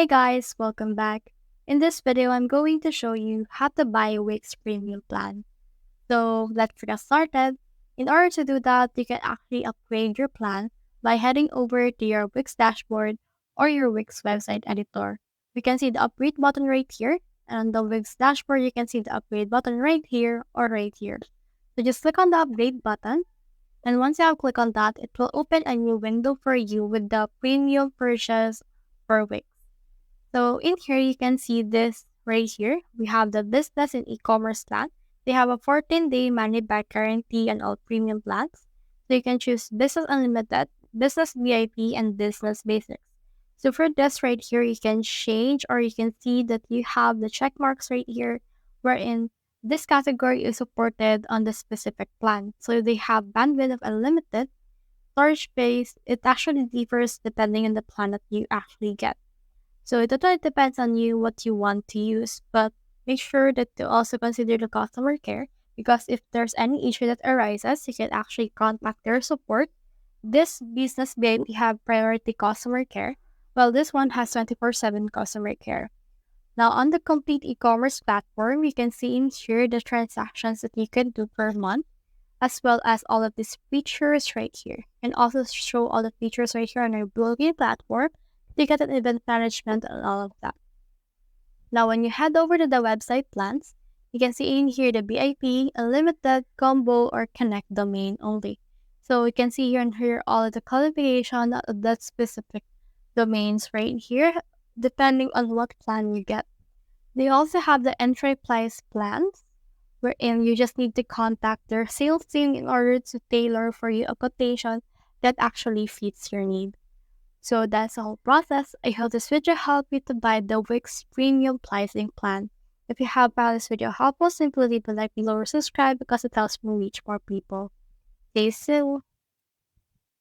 Hey guys, welcome back. In this video, I'm going to show you how to buy a Wix premium plan. So let's get started. In order to do that, you can actually upgrade your plan by heading over to your Wix dashboard or your Wix website editor. You can see the upgrade button right here, and on the Wix dashboard, you can see the upgrade button right here or right here. So just click on the upgrade button, and once you have clicked on that, it will open a new window for you with the premium purchase for Wix. So in here, you can see this right here. We have the business and e-commerce plan. They have a 14-day money back guarantee on all premium plans. So you can choose business unlimited, business VIP, and business basics. So for this right here, you can change or you can see that you have the check marks right here wherein this category is supported on the specific plan. So they have bandwidth of unlimited, storage space. It actually differs depending on the plan that you actually get. So it totally depends on you what you want to use, but make sure that to also consider the customer care because if there's any issue that arises, you can actually contact their support. This business VIP have priority customer care, while this one has 24/7 customer care. Now on the complete e-commerce platform, you can see in here the transactions that you can do per month, as well as all of these features right here. And also show all the features right here on our blogging platform, ticket and event management, and all of that. Now, when you head over to the website plans, you can see in here the VIP, unlimited, combo, or connect domain only. So you can see here and here all of the qualification of that specific domains right here, depending on what plan you get. They also have the entry price plans, wherein you just need to contact their sales team in order to tailor for you a quotation that actually fits your need. So that's the whole process. I hope this video helped you to buy the Wix premium pricing plan. If you have found this video helpful, simply leave a like below or subscribe because it helps me reach more people. Stay soon.